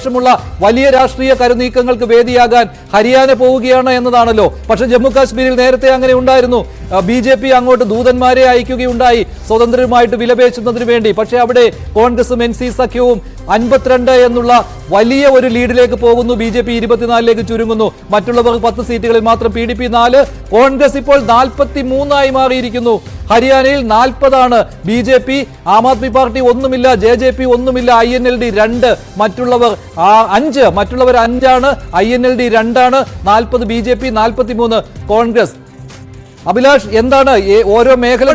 ശേഷമുള്ള വലിയ രാഷ്ട്രീയ കരുനീക്കങ്ങൾക്ക് വേദിയാകാൻ ഹരിയാന പോവുകയാണ് എന്നതാണല്ലോ. പക്ഷെ ജമ്മു കാശ്മീരിൽ നേരത്തെ അങ്ങനെ ഉണ്ടായിരുന്നു. BJP അങ്ങോട്ട് ദൂതന്മാരെ അയക്കുകയുണ്ടായി സ്വതന്ത്രരുമായിട്ട് വിലപേശുന്നതിന് വേണ്ടി. പക്ഷെ അവിടെ കോൺഗ്രസും NC സഖ്യവും 52 എന്നുള്ള വലിയ ഒരു ലീഡിലേക്ക് പോകുന്നു. BJP 24ലേക്ക് ചുരുങ്ങുന്നു. മറ്റുള്ളവർ 10 സീറ്റുകളിൽ മാത്രം. PDP 4, കോൺഗ്രസ് ഇപ്പോൾ 43 മാറിയിരിക്കുന്നു. ഹരിയാനയിൽ 40 BJP, ആം ആദ്മി പാർട്ടി ഒന്നുമില്ല, JJP ഒന്നുമില്ല, INLD 2, മറ്റുള്ളവർ 5 INLD 2, 40 BJP, 43 കോൺഗ്രസ്. അഭിലാഷ്, എന്താണ് ഓരോ മേഖല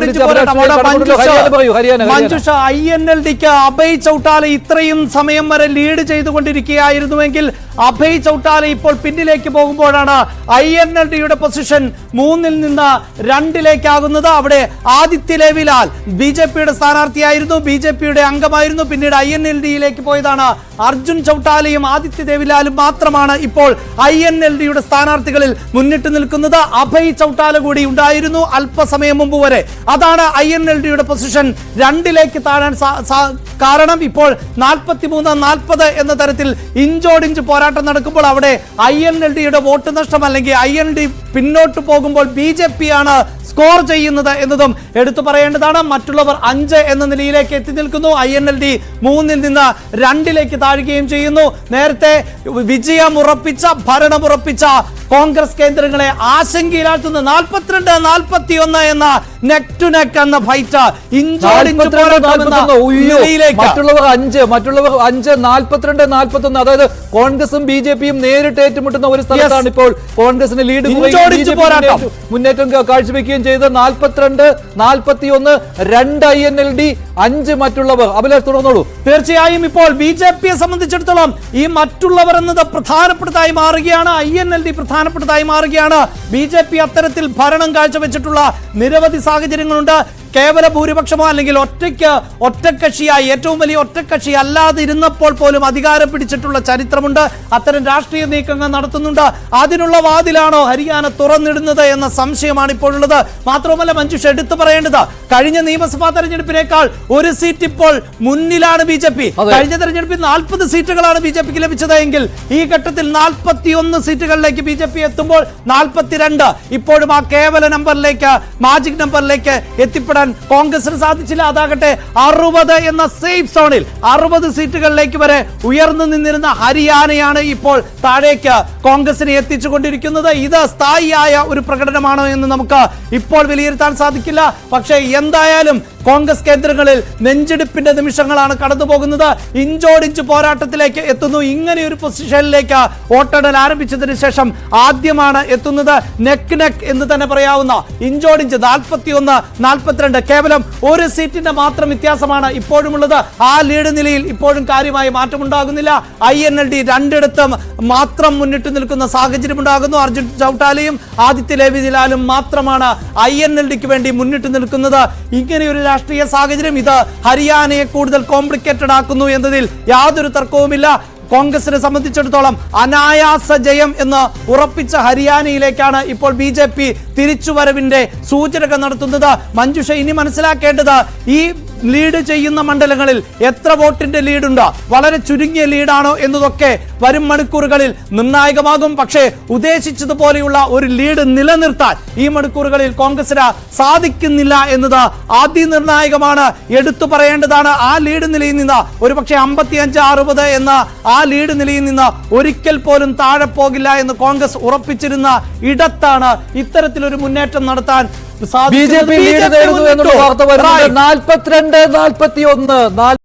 മഞ്ജുഷ? INLDക്ക് അഭയ് ചൗട്ടാല ഇത്രയും സമയം വരെ ലീഡ് ചെയ്തുകൊണ്ടിരിക്കുകയായിരുന്നുവെങ്കിൽ അഭയ് ചൗട്ടാല ഇപ്പോൾ പിന്നിലേക്ക് പോകുമ്പോഴാണ് INLDയുടെ പൊസിഷൻ 3-ൽ നിന്ന് 2-ലേക്കാകുന്നത്. അവിടെ ആദിത്യ ലേവിലാൽ BJPയുടെ സ്ഥാനാർത്ഥിയായിരുന്നു, BJPയുടെ അംഗമായിരുന്നു. പിന്നീട് INLDയിലേക്ക് പോയതാണ്. അർജുൻ ചൗട്ടാലയും ആദിത്യ ദേവിലാലും മാത്രമാണ് ഇപ്പോൾ INLDയുടെ സ്ഥാനാർത്ഥികളിൽ മുന്നിട്ട് നിൽക്കുന്നത്. അഭയ് ചൗട്ടാല കൂടി ഉണ്ടായിരുന്നു അല്പസമയം മുമ്പ് വരെ. അതാണ് INLDയുടെ പൊസിഷൻ 2-ലേക്ക് താഴാൻ കാരണം. ഇപ്പോൾ 43-40 എന്ന തരത്തിൽ ഇഞ്ചോടിഞ്ച് പോരാട്ടം നടക്കുമ്പോൾ അവിടെ INLDയുടെ വോട്ട് നഷ്ടം, അല്ലെങ്കിൽ INLD പിന്നോട്ട് പോകുമ്പോൾ BJP ആണ് സ്കോർ ചെയ്യുന്നത് എന്നതും എടുത്തു പറയേണ്ടതാണ്. മറ്റുള്ളവർ 5 എന്ന നിലയിലേക്ക് എത്തി നിൽക്കുന്നു. INLD 3-ൽ നിന്ന് 2-ലേക്ക് താഴുകയും ചെയ്യുന്നു. നേരത്തെ വിജയമുറപ്പിച്ച, ഭരണമുറപ്പിച്ച കോൺഗ്രസ് കേന്ദ്രങ്ങളെ ആശങ്കയിലാഴ്ത്തുന്ന 42-41 എന്ന നെക്ക് ടു നെക്ക് എന്ന ഫൈറ്റ്, ഇഞ്ചോടിഞ്ച് മറ്റുള്ളവർ 5, 42-41. അതായത് കോൺഗ്രസും BJPയും നേരിട്ട് ഏറ്റുമുട്ടുന്ന ഒരു സ്ഥലത്താണ് ഇപ്പോൾ കോൺഗ്രസിന് ലീഡ് മുന്നേറ്റം കാഴ്ചവെക്കുകയും ചെയ്ത് 42-41, 2 INLD, 5 മറ്റുള്ളവർ. അഭിലാഷ്, തുടർന്നോളൂ. തീർച്ചയായും ഇപ്പോൾ BJPയെ സംബന്ധിച്ചിടത്തോളം ഈ മറ്റുള്ളവർ എന്നത് പ്രധാനപ്പെട്ടതായി മാറുകയാണ്. INLD പ്രധാനപ്പെട്ടതായി മാറുകയാണ്. BJP അത്തരത്തിൽ ഭരണം കാഴ്ചവെച്ചിട്ടുള്ള നിരവധി സാഹചര്യങ്ങളുണ്ട്. കേവല ഭൂരിപക്ഷമോ അല്ലെങ്കിൽ ഒറ്റക്കക്ഷിയായി, ഏറ്റവും വലിയ ഒറ്റക്കക്ഷി അല്ലാതിരുന്നപ്പോൾ പോലും അധികാരം പിടിച്ചിട്ടുള്ള ചരിത്രമുണ്ട്. അത്തരം രാഷ്ട്രീയ നീക്കങ്ങൾ നടത്തുന്നുണ്ട്. അതിനുള്ള വാതിലാണോ ഹരിയാന തുറന്നിടുന്നത് എന്ന സംശയമാണ് ഇപ്പോഴുള്ളത്. മാത്രമല്ല മഞ്ജുഷ, എടുത്തു പറയേണ്ടത് കഴിഞ്ഞ നിയമസഭാ തെരഞ്ഞെടുപ്പിനേക്കാൾ 1 സീറ്റ് ഇപ്പോൾ മുന്നിലാണ് BJP. കഴിഞ്ഞ തെരഞ്ഞെടുപ്പിൽ 40 സീറ്റുകളാണ് BJPക്ക് ലഭിച്ചത് എങ്കിൽ ഈ ഘട്ടത്തിൽ 41 സീറ്റുകളിലേക്ക് BJP എത്തുമ്പോൾ 42 ഇപ്പോഴും ആ കേവല നമ്പറിലേക്ക്, മാജിക് നമ്പറിലേക്ക് എത്തിപ്പെടാൻ കോൺഗ്രസിന് സാധിച്ചില്ല. അതാകട്ടെ 60 എന്ന സേഫ് സോണിൽ 60 സീറ്റുകളിലേക്ക് വരെ ഉയർന്നു നിന്നിരുന്ന ഹരിയാനയാണ് ഇപ്പോൾ താഴേക്ക് കോൺഗ്രസിനെ എത്തിച്ചുകൊണ്ടിരിക്കുന്നത്. ഇത് സ്ഥായിയായ ഒരു പ്രകടനമാണോ എന്ന് നമുക്ക് ഇപ്പോൾ വിലയിരുത്താൻ സാധിക്കില്ല. പക്ഷേ എന്തായാലും കോൺഗ്രസ് കേന്ദ്രങ്ങളിൽ നെഞ്ചെടുപ്പിന്റെ നിമിഷങ്ങളാണ് കടന്നു പോകുന്നത്. ഇഞ്ചോടിഞ്ച് പോരാട്ടത്തിലേക്ക് എത്തുന്നു. ഇങ്ങനെ ഒരു പൊസിഷനിലേക്ക് വോട്ടെണ്ണൽ ആരംഭിച്ചതിന് ശേഷം ആദ്യമാണ് എത്തുന്നത്. നെക്ക് നെക്ക് എന്ന് തന്നെ പറയാവുന്ന ഇഞ്ചോടിഞ്ച് 41-42, കേവലം 1 സീറ്റിന്റെ മാത്രം വ്യത്യാസമാണ് ഇപ്പോഴുമുള്ളത്. ആ ലീഡ് നിലയിൽ ഇപ്പോഴും കാര്യമായ മാറ്റമുണ്ടാകുന്നില്ല. INLD 2 മാത്രം മുന്നിട്ട് നിൽക്കുന്ന സാഹചര്യം ഉണ്ടാകുന്നു. അർജുൻ ചൗട്ടാലയും ആദിത്യ ലേവിലാലും മാത്രമാണ് INLDക്ക് വേണ്ടി മുന്നിട്ട് നിൽക്കുന്നത്. ഇങ്ങനെയൊരു രാഷ്ട്രീയ സാഹചര്യം ഇത് ഹരിയാനയെ കൂടുതൽ കോംപ്ലിക്കേറ്റഡ് ആക്കുന്നു എന്നതിൽ യാതൊരു തർക്കവുമില്ല. കോൺഗ്രസിനെ സംബന്ധിച്ചിടത്തോളം അനായാസ ജയം എന്ന് ഉറപ്പിച്ച ഹരിയാനയിലേക്കാണ് ഇപ്പോൾ BJP തിരിച്ചുവരവിന്റെ സൂചനകൾ നടത്തുന്നത്. മഞ്ജുഷ, ഇനി മനസ്സിലാക്കേണ്ടത് ഈ ലീഡ് ചെയ്യുന്ന മണ്ഡലങ്ങളിൽ എത്ര വോട്ടിന്റെ ലീഡുണ്ട്, വളരെ ചുരുങ്ങിയ ലീഡാണോ എന്നതൊക്കെ വരും മണിക്കൂറുകളിൽ നിർണായകമാകും. പക്ഷേ ഉദ്ദേശിച്ചതുപോലെയുള്ള ഒരു ലീഡ് നിലനിർത്താൻ ഈ മണിക്കൂറുകളിൽ കോൺഗ്രസിന് സാധിക്കുന്നില്ല എന്നത് അതിനിർണായകമാണ്, എടുത്തു പറയേണ്ടതാണ്. ആ ലീഡ് നിലയിൽ നിന്ന് ഒരുപക്ഷെ 55-60 എന്ന ആ ലീഡ് നിലയിൽ നിന്ന് ഒരിക്കൽ പോലും താഴെ പോകില്ല എന്ന് കോൺഗ്രസ് ഉറപ്പിച്ചിരുന്ന ഇടത്താണ് ഇത്തരത്തിലൊരു മുന്നേറ്റം നടത്താൻ BJP ലീഡ് നേടുന്നു എന്നുള്ള വാർത്ത വരുന്നത്. 42-41